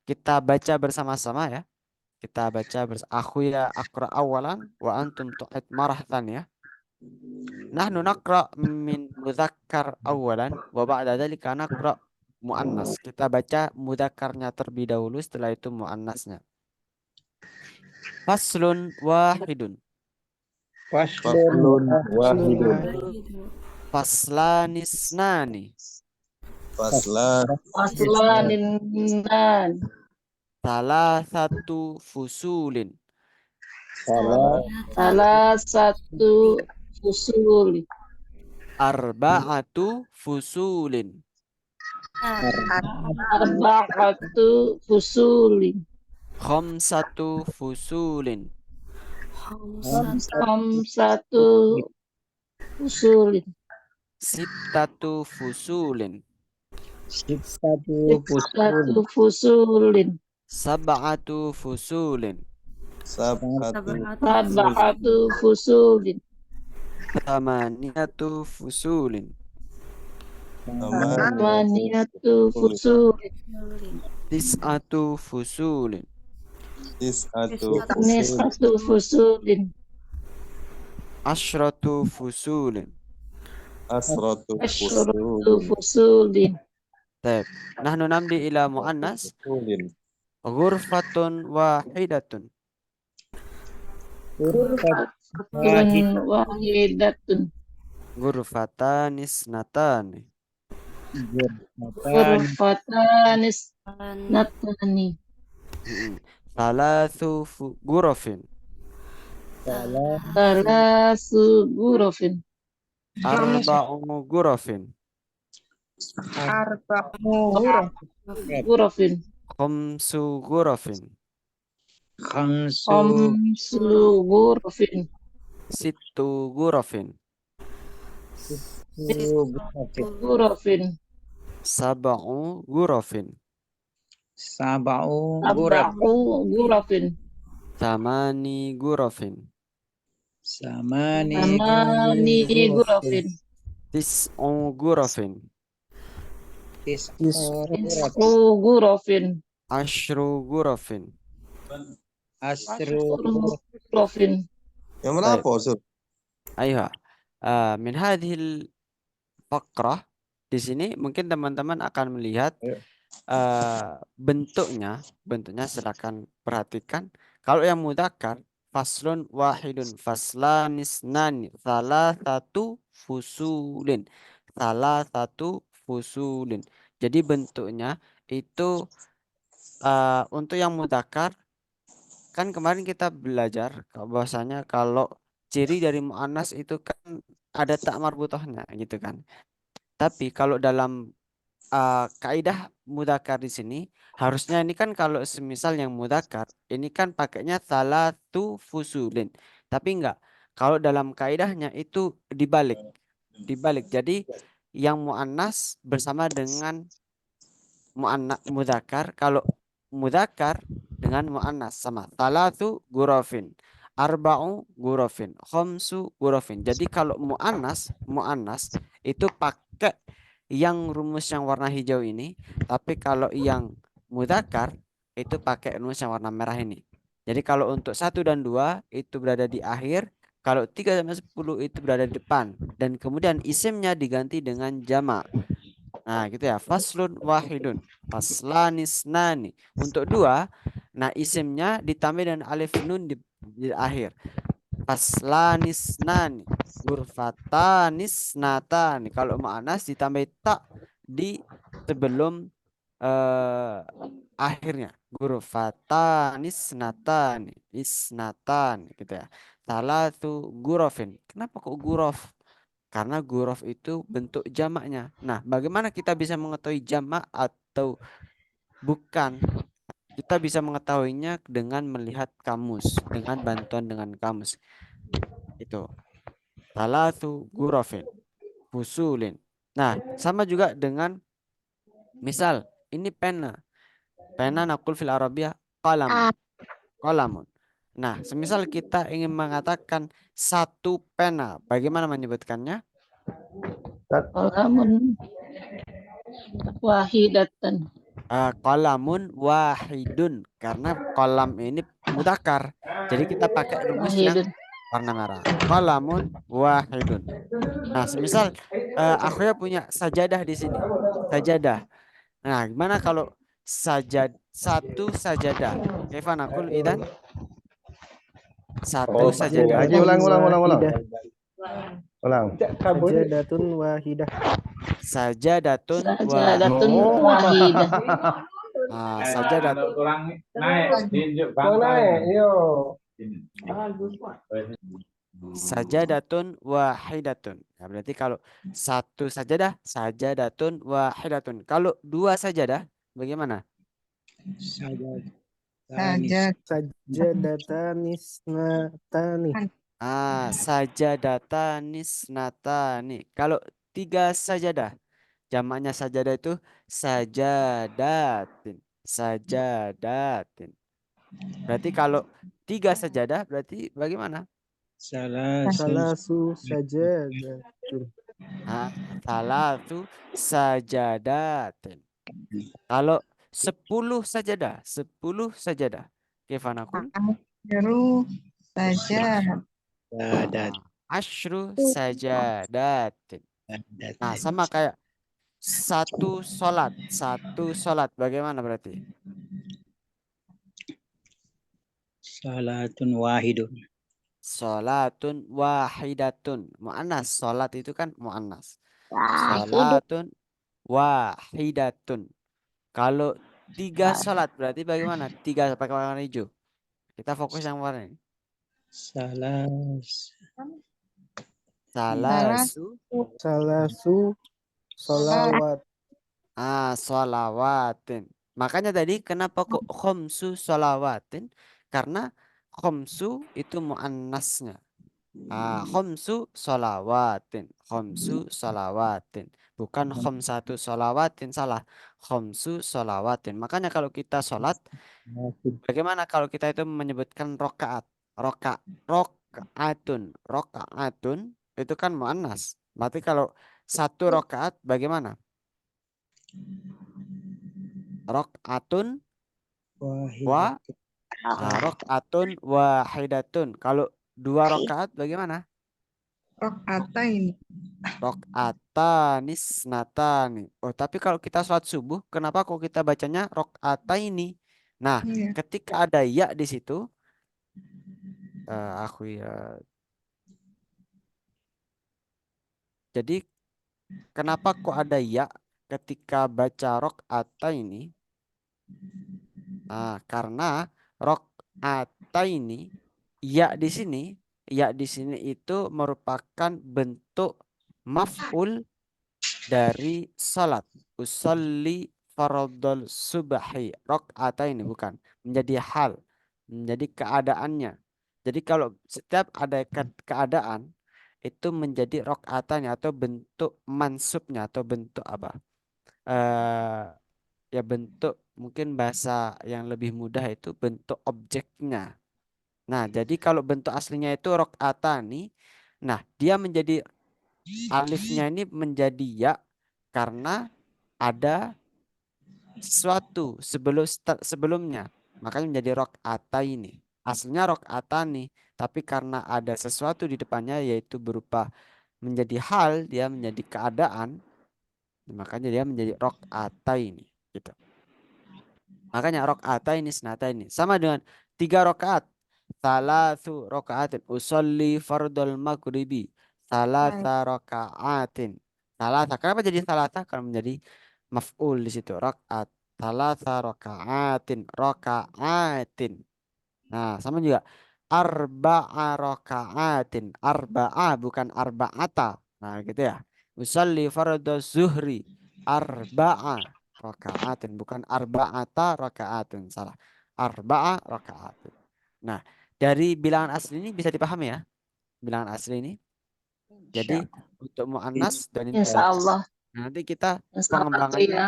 Kita baca bersama-sama ya. Kita baca bersama. Aku ya akra awalan wa antum tu'id marahtan ya. Nahnu naqra min mudzakkar awalan wa ba'da dzalika naqra muannas. Kita baca mudzakarnya terlebih dahulu, setelah itu muannasnya. Faslun wahidun. Faslun wahidun. Faslanisnani. Faslan. Faslaninan. Salah satu fusulin. Salah satu fusul. Arba'atu fusulin. Arba'atu fusulin. Khamsatu fusulin. Khamsatu fusulin. Sittatu fusulin. Sittatu Satu fusulin. Sab'atu fusulin. Sab'atu fusulin. Thamaniyatu fusulin. Thamaniyatu fusulin. Tis'atu fusulin. Nis'atu fusulin. Ashratu fusulin. Ashratu fusulin. Taib. Nahnu namdi ila muannas. Ghurfatun wahidatun. Ghurfatun wahidatun. Ghurfatanis natani. Ghurfatanis natani. Thalathu ghurafin. Salasu ghurafin. Arba'u ghurafin. Ghurafin. Khamsu ghurafin. Khamsu ghurafin. Sittu ghurafin. Ghurafin. Sab'u ghurafin. Sab'u Sab'u ghurafin. Thamani ghurafin. Samani Thamani ghurafin. Tis'u ghurafin. Tis'u ghurafin. Ashru ghurafin. Asru Ghurafin. Yang berapa, Ustaz? Ayo. Min hadhil faqrah, di sini mungkin teman-teman akan melihat bentuknya silakan perhatikan. Kalau yang mudzakkar faslun wahidun, faslanisnani, salah satu fusulin. Salasatu fusulin. Jadi bentuknya itu untuk yang mudzakkar kan kemarin kita belajar bahwasanya kalau ciri dari muannas itu kan ada tak marbutohnya gitu kan. Tapi kalau dalam kaidah mudzakkar di sini harusnya ini kan kalau semisal yang mudzakkar ini kan pakainya salatu fusulin. Tapi enggak. Kalau dalam kaidahnya itu dibalik. Dibalik. Jadi yang muannas bersama dengan mudzakkar. Kalau mudzakkar dengan muannas sama. Salatu gurafin. Arba'u gurafin. Khamsu gurafin. Jadi kalau muannas itu pakai yang rumus yang warna hijau ini, tapi kalau yang mudzakkar itu pakai rumus yang warna merah ini. Jadi kalau untuk 1 dan 2 itu berada di akhir, kalau 3 sampai 10 itu berada di depan, dan kemudian isimnya diganti dengan jamak. Nah, gitu ya. Faslun wahidun, faslanisnani. Untuk 2, nah isimnya ditambah dengan alif nun di akhir. Faslanisnani, natani. Kalau mu'anas ditambah tak di sebelum akhirnya. Natani, isnatani gitu ya. Salatu gurofin. Kenapa kok gurof? Karena gurof itu bentuk jamaknya. Nah, bagaimana kita bisa mengetahui jamak atau bukan? Kita bisa mengetahuinya dengan melihat kamus, dengan bantuan dengan kamus. Itu. Salatu gurafin, fusulin. Nah, sama juga dengan misal ini pena. Pena nakul fil Arabiyah qalamun. Qalamun. Nah, semisal kita ingin mengatakan satu pena, bagaimana menyebutkannya? Qalamun wahidatan. Qalamun wahidun, karena kolam ini mudzakkar. Jadi kita pakai rumus yang Wahidun. warna merah. Qalamun wahidun. Nah, semisal aku ya punya sajadah di sini. Sajadah. Nah, gimana kalau satu sajadah? Kaifa naqul idan? Satu sajadah. Lagi ulang. Ulang. Sajadatun wahidah. Sajadatun Sajadatun wahidah. sajadatun. Sajadatun wahidatun. Nah, berarti kalau satu sajadah, sajadatun wahidatun. Kalau 2 sajadah, bagaimana? Sajadatanisnatani. Sajadatanis natani. Kalau 3 sajadah, jamaknya sajadah itu sajadatin. Sajadatin. Berarti kalau 3 sajadah, berarti bagaimana? Salasu sajadatun. Salatu sajadatin. Kalau 10 sajadah, 10 sajadah. Kefanakul? Asyru sajadatin. Nah, sama kayak satu solat. Bagaimana berarti? Salatun wahidun. Salatun wahidatun. Mu'annas. Salat itu kan mu'annas. Salatun wahidatun. Kalau 3 salat berarti bagaimana? 3 pakai warna hijau. Kita fokus yang warna ini. Salasu solawat. Sholawatin. Makanya tadi kenapa kok khomsu sholawatin? Karena khomsu itu muannasnya. Khomsu sholawatin. Khomsu sholawatin. Bukan khomsatu sholawatin. Salah. Khomsu sholawatin. Makanya kalau kita sholat, bagaimana kalau kita itu menyebutkan rokaat? Rokaatun itu kan muannas. Berarti kalau 1 rokaat bagaimana? Rokaatun rokaatun wahidatun. Kalau 2 rokaat bagaimana? Rokatanis natani. Oh, tapi kalau kita sholat subuh, kenapa kok kita bacanya rokataini? Nah, ketika ada ya di situ, aku ya Jadi kenapa kok ada ya ketika baca ini? Nah, karena ini ya di sini itu merupakan bentuk maf'ul dari salat. Usolli fardhol subhi ini bukan menjadi hal, menjadi keadaannya. Jadi kalau setiap ada keadaan itu menjadi rokaatanya atau bentuk mansubnya atau bentuk apa? Ya bentuk mungkin bahasa yang lebih mudah itu bentuk objeknya. Nah, jadi kalau bentuk aslinya itu rokaatani, nah dia menjadi alifnya ini menjadi ya karena ada sesuatu sebelumnya. Makanya menjadi ini. Aslinya rokaatani, tapi karena ada sesuatu di depannya yaitu berupa menjadi hal, dia menjadi keadaan, makanya dia menjadi ini. Gitu. Makanya ini senata ini sama dengan 3 rakaat. Salatu rakaatin usolli fardul maghribi. Salata rakaatin. Salata. Kenapa jadi salata? Karena menjadi maf'ul di situ. Rakaat. Salata rakaatin. Rakaatin. Nah, sama juga arba'a rakaatin. Arba'a bukan arba'ata. Nah, gitu ya. Usolli fardhu zuhri. Arba'a rakaatin bukan arba'ata rakaatin. Salah. Arba'a rakaatin. Nah, dari bilangan asli ini bisa dipahami ya. Bilangan asli ini. Jadi untuk muannas dan ini Insya mudzakkar. Allah. Nah, nanti kita Insya Allah tuh pengembangannya ya.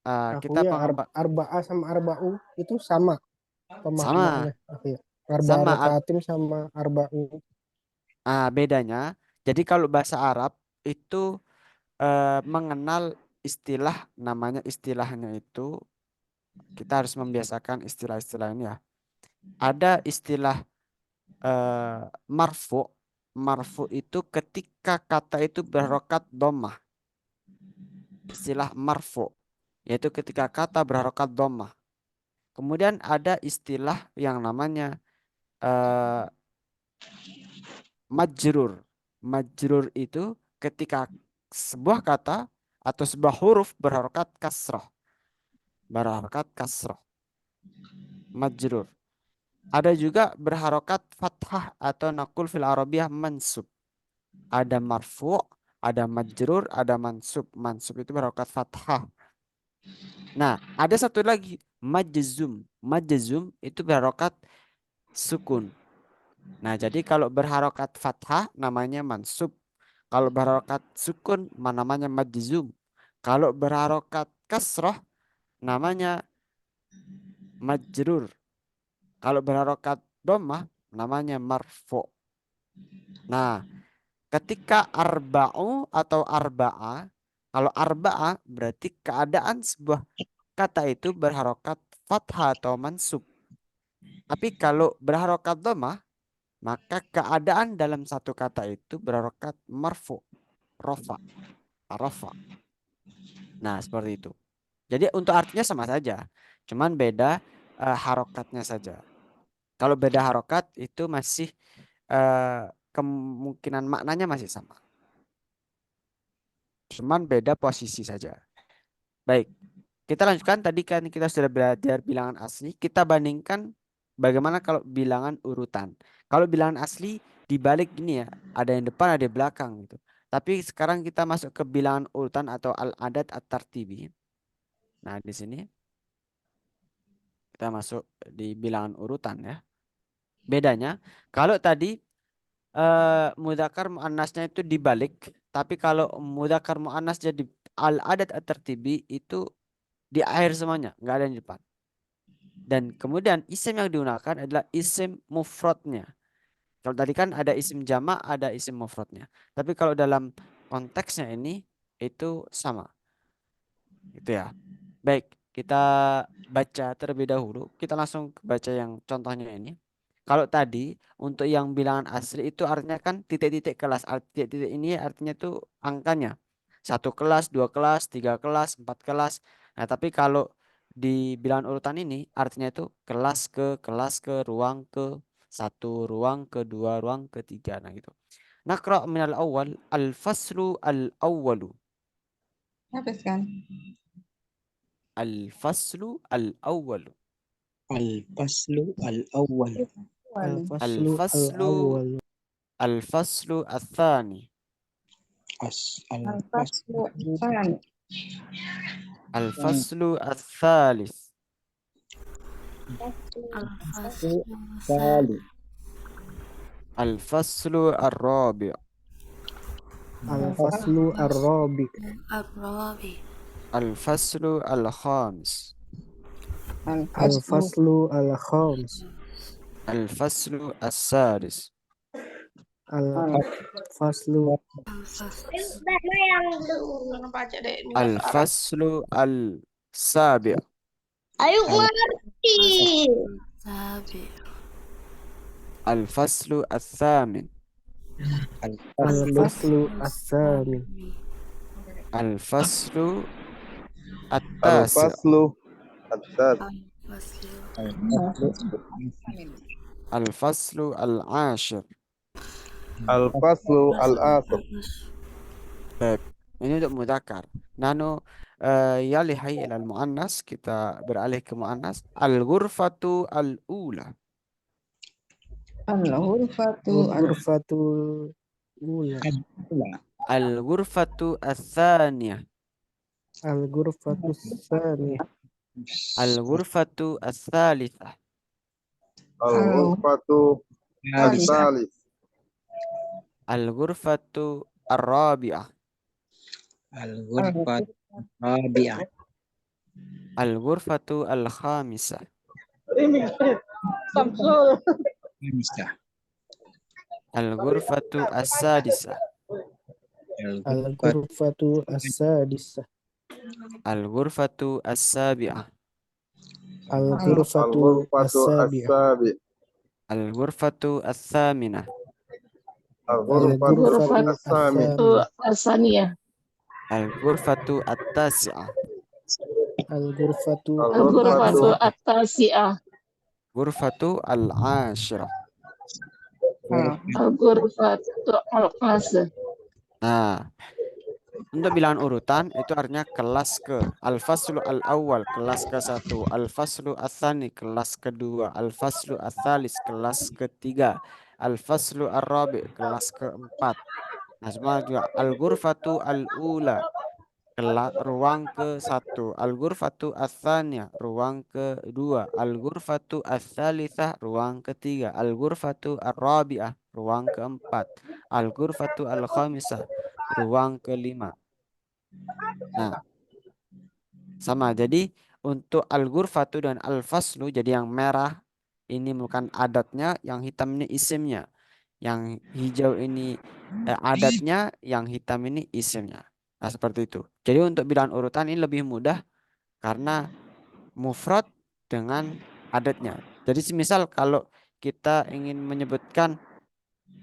Aku kita ya pengembang arba'ah sama arba'u itu sama sama pemaknaannya. Aku ya. Arba sama rokaatin sama arba'u. bedanya. Jadi kalau bahasa Arab itu mengenal istilah namanya istilahnya itu kita harus membiasakan istilah-istilah ini ya. Ada istilah marfu. Marfu itu ketika kata itu berharokat dhammah. Istilah marfu yaitu ketika kata berharokat dhammah. Kemudian ada istilah yang namanya eh, majrur. Majrur itu ketika sebuah kata atau sebuah huruf berharokat kasroh. Berharokat kasroh. Majrur. Ada juga berharokat fathah atau nakul fil arabiyah mansub. Ada marfu, ada majrur, ada mansub. Mansub itu berharokat fathah. Nah, ada satu lagi majzum. Majzum itu berharokat sukun. Nah, jadi kalau berharokat fathah namanya mansub. Kalau berharokat sukun namanya majzum. Kalau berharokat kasroh namanya majrur. Kalau berharokat dhammah namanya marfu. Nah, ketika arba'u atau arba'a, kalau arba'a berarti keadaan sebuah kata itu berharokat fathah atau mansub. Tapi kalau berharokat dhammah, maka keadaan dalam satu kata itu berharokat marfu, rofa, rafa. Nah, seperti itu. Jadi untuk artinya sama saja, cuman beda harokatnya saja. Kalau beda harokat itu masih kemungkinan maknanya masih sama. Cuman beda posisi saja. Baik, kita lanjutkan. Tadi kan kita sudah belajar bilangan asli. Kita bandingkan bagaimana kalau bilangan urutan. Kalau bilangan asli dibalik gini ya, ada yang depan, ada yang belakang gitu. Tapi sekarang kita masuk ke bilangan urutan atau al-adat at-tartibi. Nah, di sini kita masuk di bilangan urutan ya. Bedanya, kalau tadi mudzakkar muannasnya itu dibalik, tapi kalau mudzakkar muannas jadi al-adat at-tartibi itu di akhir semuanya, nggak ada yang di depan. Dan kemudian isim yang digunakan adalah isim mufradnya. Kalau tadi kan ada isim jamak, ada isim mufradnya. Tapi kalau dalam konteksnya ini itu sama. Gitu ya. Baik, kita baca terlebih dahulu. Kita langsung baca yang contohnya ini. Kalau tadi untuk yang bilangan asli itu artinya kan titik-titik kelas. Titik-titik ini artinya itu angkanya. 1 kelas, 2 kelas, 3 kelas, 4 kelas. Nah, tapi kalau di bilangan urutan ini artinya itu kelas ke, ruang ke, 1 ruang ke, 2 ruang ke, 3. Nah gitu. نقرأ من الأول. الفصل الأول. Habiskan. الفصل الأول. Al-faslu al-awwal. Al-faslu الفصل al-awwal. الفصل الثاني. Al-faslu Al-Faslu الفصل الثالث. Al-faslu Tali. الفصل الرابع. Al-faslu ar-rabi. ar-rabi. الفصل الخامس. Al-faslu al-khams. الفصل السادس. Al-faslu الفصل السابع. Sabi. الفصل الثامن. al-faslu as-samin. الفصل التاسع. الفصل الثالث. Al-faslu الفصل العاشر. الفصل الآخر. Baik, ini untuk mudzakkar. Nano yalihi ilal muannas, kita beralih ke muannas. Al-ghurfatu al-ula. Al-Ghurfatu Al-ghurfatul ula. Al-ghurfatu al-thaniyah. Al-ghurfatus saniyah. Al-ghurfatu al-thalithah. الغرفة الثالث. Al-ghurfatu al-rabi'ah. Al-ghurfat rabi'ah. Al-ghurfatu al-khamisah. Khamisah. Al-ghurfatu as-sadisah. Al-ghurfatu as-sadisah. Al-ghurfatu as-sabi'ah. Al-ghurfatu الغرفة as-sabi'ah. السابع. Al-ghurfatu al-thaminah. الغرفة Al-ghurfatu الثامنة. as-thamiyah. Asaniyah. Al-ghurfatu at-tasi'ah. Al-ghurfatu الغرفة At-Tasi'ah. Ghurfatu al-ashirah. Al-Ghurfatu Al-Qasr. Nah, untuk bilangan urutan itu artinya kelas ke. Al-faslu al-awwal kelas ke-1, al-faslu ats-tsani kelas ke-2, al-faslu ats-tsalis kelas ke-3, al-faslu ar-rabi kelas ke-4. Nah, semua juga al-ghurfatu al-ula ruang ke-1, al-ghurfatu ats-tsaniyah ruang ke-2, al-ghurfatu ats-tsalitsah ruang ke-3, al-ghurfatu ar-rabi'ah ruang ke-4, al-ghurfatu al-khamisah ruang ke-5. Nah, sama. Jadi untuk al-ghurfatu dan al-faslu, jadi yang merah ini bukan adatnya, yang hitam ini isimnya. Yang hijau ini adatnya, yang hitam ini isimnya. Nah, seperti itu. Jadi untuk bilangan urutan ini lebih mudah karena mufrad dengan adatnya. Jadi semisal kalau kita ingin menyebutkan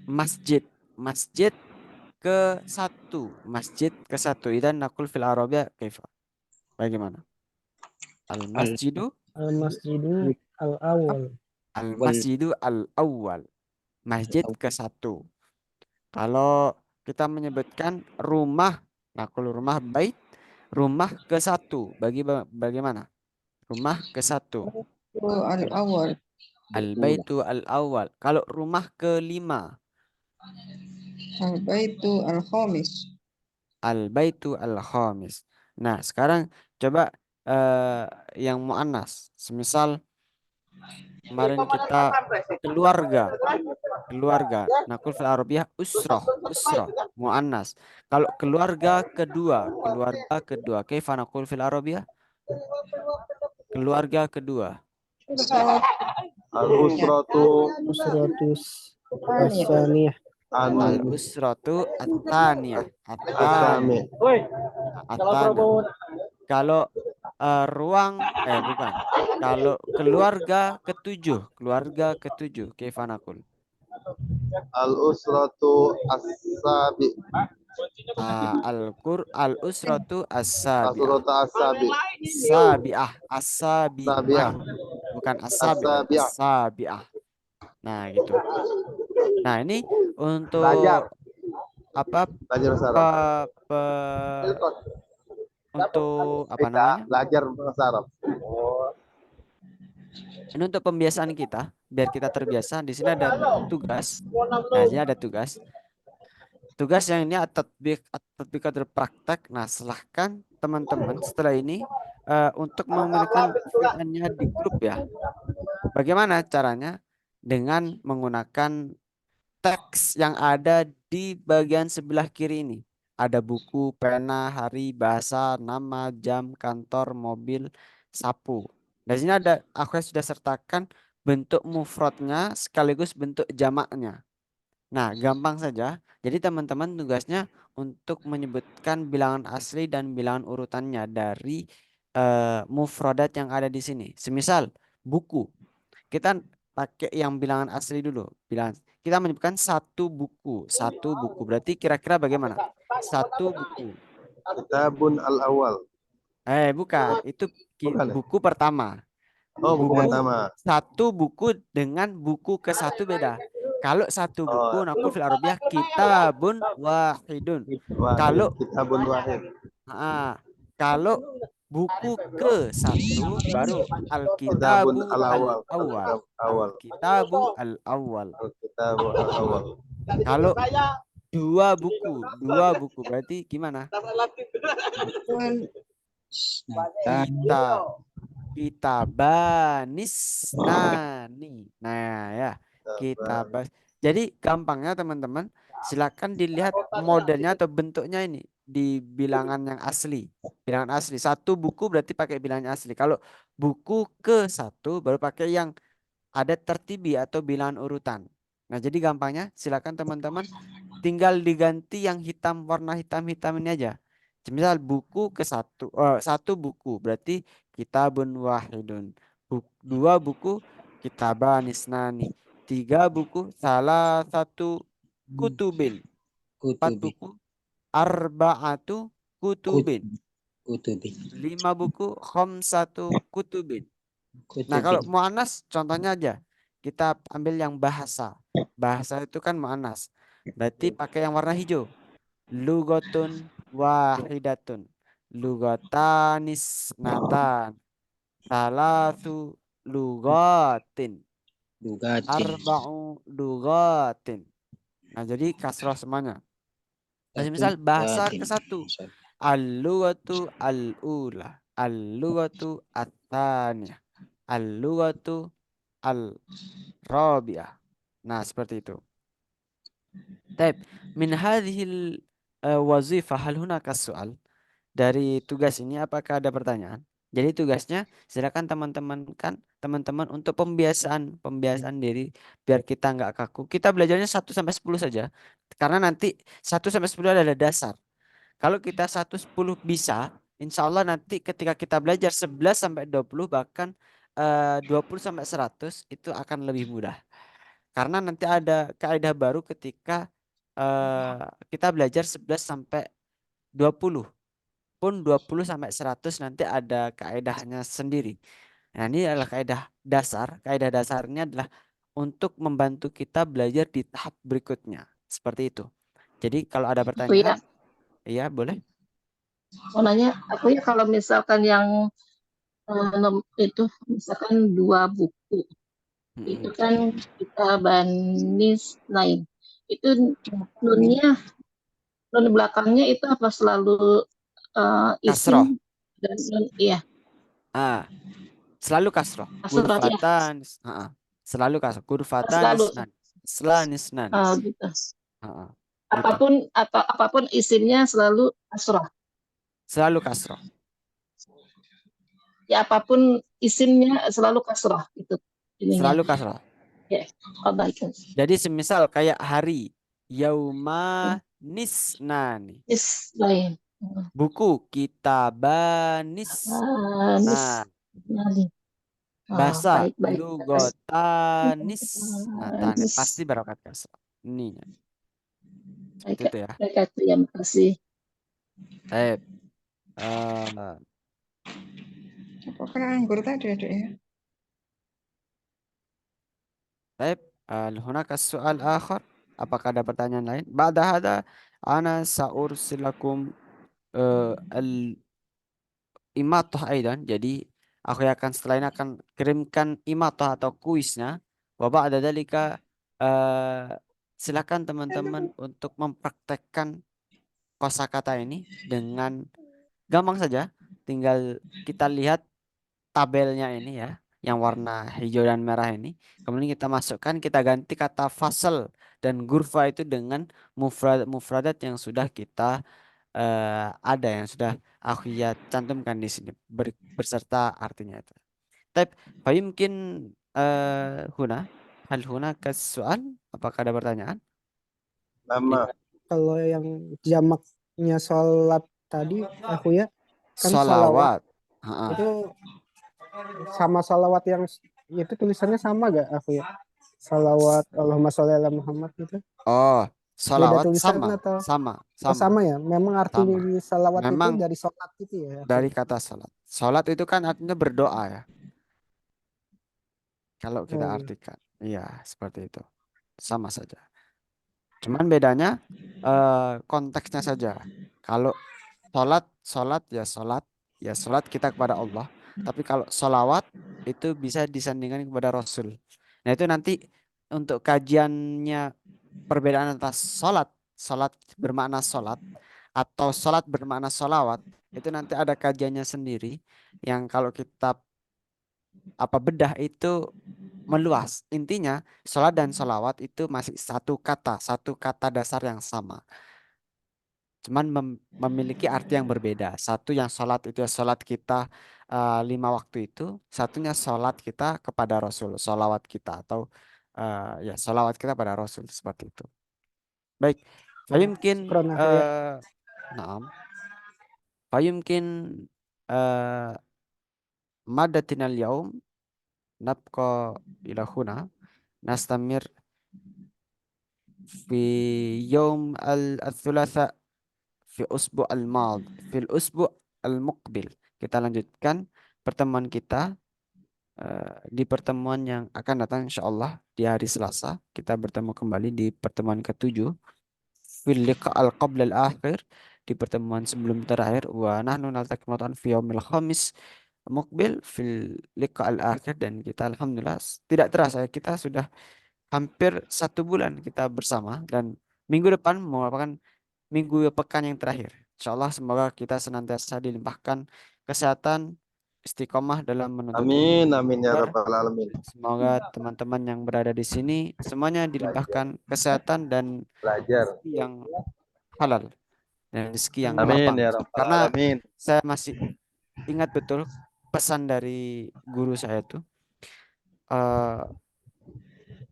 masjid, masjid ke-1, masjid ke-1, idan nakul fil arabiyah kaifa? Bagaimana? Al-masjidu al-masjidu al-awwal. al-masjidu al-awwal. Masjid ke-1. Kalau kita menyebutkan rumah, nakul rumah bait, rumah ke-1. Bagaimana? Rumah ke-1. Al-Awwal. Al-baitu al-awwal. Kalau rumah ke-5. Al-Baitu Al-Khamis. Al-baitu al-khamis. Nah, sekarang coba yang muannas. Semisal kemarin kita keluarga. Keluarga. Nakul fil arabiyah usrah, usrah, muannas. Kalau keluarga kedua, kaifa nakul fil arabiyah? Keluarga kedua. الأسرة Usratus as-saniyah. Al-usratu at-thaniyah. الثامن. Kalau ruang bukan. Kalau keluarga ketujuh, kaifa nakul? الأسرة السابع. Al-usratu as-sabi'ah. الأسرة السابع. Sabi'ah, as-sabi'ah. Sabi'ah. Bukan as-sabi'ah, As-sabi'ah. as-sabi'ah. Nah, gitu. Nah, ini untuk apa Belajar bahasa Arab. untuk apa namanya? Belajar bahasa Arab. Ini untuk pembiasaan kita, biar kita terbiasa. Di sini ada tugas. Nah, ini ada tugas. Tugas yang ini tatbikatul praktek. Nah, silahkan teman-teman setelah ini untuk memiliki VN-nya di grup ya. Bagaimana caranya? Dengan menggunakan teks yang ada di bagian sebelah kiri ini. Ada buku, pena, hari, bahasa, nama, jam, kantor, mobil, sapu. Dan sini aku sudah sertakan bentuk mufradnya sekaligus bentuk jamaknya. Nah, gampang saja. Jadi teman-teman tugasnya untuk menyebutkan bilangan asli dan bilangan urutannya dari mufradat yang ada di sini. Semisal buku. Kita pakai yang bilangan asli dulu. Kita menyebutkan satu buku. Satu buku. Berarti kira-kira bagaimana? Satu buku. Kitabun al-awwal. Bukan. Itu Bukan ya? buku pertama. Oh, buku pertama. Satu buku dengan buku ke satu beda. Kalau satu buku, naqul fil Arabiyyah kitabun wahidun. Kalau kitabun wahid. Kalau buku ke satu baru al-kitabu al-awwal. Al-kitabu al-awwal. Al-kitabu al-awwal. Kalau dua buku berarti gimana? Kitabanisnani. Nah ya, jadi gampangnya teman-teman, silakan dilihat modelnya atau bentuknya ini di bilangan yang asli. Bilangan asli. Satu buku berarti pakai bilangan asli. Kalau buku ke satu baru pakai yang ada tertibi atau bilangan urutan. Nah, jadi gampangnya silakan teman-teman tinggal diganti yang hitam, warna hitam-hitam ini aja. Misal buku ke satu buku berarti kitabun wahidun. Dua buku kitabanisnani. Tiga buku salah satu kutubin. Empat buku arba'atu kutubin. Lima buku khamsatu kutubin. Nah, kalau mu'anas contohnya aja. Kita ambil yang bahasa. Bahasa itu kan mu'anas. Berarti pakai yang warna hijau. Lugotun wahidatun. Lugotanis natan. Salatu lugotin. Arba'u lugotin. Nah, jadi kasroh semuanya. Nah, misal bahasa ke satu. Al-lugatu al-ula. Al-lugatu at-taniyah. Al-lugatu al-rabi'ah. Nah, seperti itu. Baik, min hadhil wazifah hal hunaka soal. Dari tugas ini apakah ada pertanyaan? Jadi tugasnya silakan teman-teman untuk pembiasaan diri biar kita nggak kaku. Kita belajarnya 1 sampai 10 saja. Karena nanti 1 sampai 10 adalah dasar. Kalau kita 1-10 bisa, insya Allah nanti ketika kita belajar 11 sampai 20 bahkan 20 sampai 100 itu akan lebih mudah. Karena nanti ada kaidah baru ketika kita belajar 11 sampai 20. Pun 20 sampai 100 nanti ada kaidahnya sendiri. Nah, ini adalah kaidah dasar. Kaidah dasarnya adalah untuk membantu kita belajar di tahap berikutnya. Seperti itu. Jadi kalau ada pertanyaan, iya boleh. Mau nanya, aku ya kalau misalkan yang itu misalkan 2 buku, itu kan kita banis lain. Itu nunnya, nun belakangnya itu apa selalu Kasroh. isim dan nun, iya. Selalu kasroh. Gurfatan. Selalu kasroh. Gurfatan nisnan. Gitu. Apapun isimnya selalu kasroh. Selalu kasroh. Ya, apapun isimnya selalu kasroh itu. Selalu kasroh. Ya. Jadi semisal kayak hari, yauma nisnani. Lain. Buku kitabanis. Nah, bahasa lugotanis. Nah, pasti barokat kasroh. Ini. Itu ya. Terima kasih. Baik. Apa anggur tadi ada ya? Baik. Hunaka soal akhir. Apakah ada pertanyaan lain? Ba'da hada ana sa'ursilakum al imatah aidan. Jadi aku akan setelah ini akan kirimkan imatah atau kuisnya. Wa ba'da dzalika silakan teman-teman untuk mempraktekkan kosakata ini dengan gampang saja. Tinggal kita lihat tabelnya ini ya, yang warna hijau dan merah ini. Kemudian kita masukkan, kita ganti kata fasal dan gurfa itu dengan mufradat yang sudah kita ada, yang sudah aku ya cantumkan di sini berserta artinya itu. Tapi mungkin huna hal huna ke soal, apakah ada pertanyaan? Nama. Kalau yang jamaknya sholat tadi aku ya kan salawat Solawat. Ha-ha. itu sama salawat yang itu tulisannya sama gak aku ya? Salawat Allahumma sholli ala Muhammad gitu. Oh, Beda solawat tulisan sama, atau sama, oh, sama, sama ya? Memang arti sama. salawat itu Memang dari sholat gitu ya? dari kata salat. Salat itu kan artinya berdoa ya. Kalau kita Oh, artikan, iya seperti itu. Sama saja. Cuman bedanya konteksnya saja. Kalau salat ya salat kita kepada Allah. Tapi kalau solawat itu bisa disandingkan kepada Rasul. Nah itu nanti untuk kajiannya perbedaan antara salat bermakna salat atau salat bermakna solawat itu nanti ada kajiannya sendiri yang kalau kita bedah itu meluas. Intinya, sholat dan sholawat itu masih satu kata dasar yang sama. Cuman memiliki arti yang berbeda. Satu yang sholat itu ya sholat kita 5 waktu itu, satunya sholat kita kepada Rasul, sholawat kita atau ya sholawat kita pada Rasul seperti itu. Baik, mungkin syukron aku ya. naam. Mungkin madatinal yaum nabqa ila huna nastamir في يوم الثلاثاء في أسبوع الماضي في الأسبوع المقبل. Kita lanjutkan pertemuan kita di pertemuan yang akan datang insyaallah di hari Selasa. Kita bertemu kembali di pertemuan ke-7 fil liqa al qabla al akhir, di pertemuan sebelum terakhir. Wa nahnu naltaqi matan fi yaumil khamis muqbil fil liqa al akhir. Dan kita alhamdulillah tidak terasa kita sudah hampir 1 bulan kita bersama, dan minggu depan merupakan minggu pekan yang terakhir. Insya Allah semoga kita senantiasa dilimpahkan kesehatan, istiqomah dalam menuntut ilmu. Amin, amin ya rabbal alamin. Semoga teman-teman yang berada di sini semuanya dilimpahkan kesehatan dan Belajar. rezeki yang halal dan rezeki yang Amin lapang. ya rabbal Karena alamin. saya masih ingat betul pesan dari guru saya itu, eh,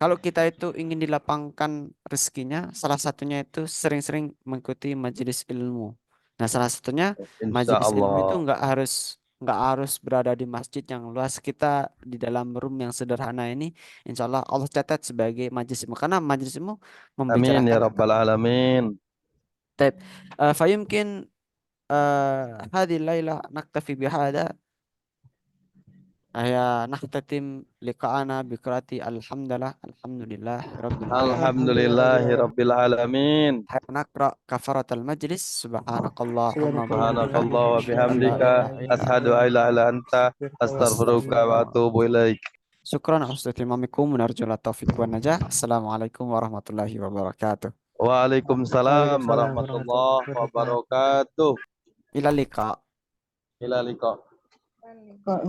kalau kita itu ingin dilapangkan rezekinya, salah satunya itu sering-sering mengikuti majelis ilmu. Nah, salah satunya Insya majelis ilmu itu Allah. nggak harus berada di masjid yang luas. Kita di dalam room yang sederhana ini, insya Allah Allah catat sebagai majelis ilmu. Karena majelis ilmu Amin ya membicarakan tentang. rabbal alamin. Taib. Fayumkin hadhihi lailah naktafi bihada. Nakhtatim liqa'ana biqraati alhamdulillah rabbil alamin. Alhamdulillahi rabbil alamin. Naqra kafaratul majlis. Subhanakallahumma bihamdika Subhanakallah wa asyhadu an la bihamdika ilaha illa anta ashhadu an la ilaha illa anta astaghfiruka wa astaghfirullah. atubu ilaik. Syukran husnul imamikum wa narjula taufiq wa najah. Assalamualaikum warahmatullahi wabarakatuh. Waalaikumsalam Waalaikumsalam warahmatullahi warahmatullahi wabarakatuh. wabarakatuh. Ila liqa. Ila liqa. Kok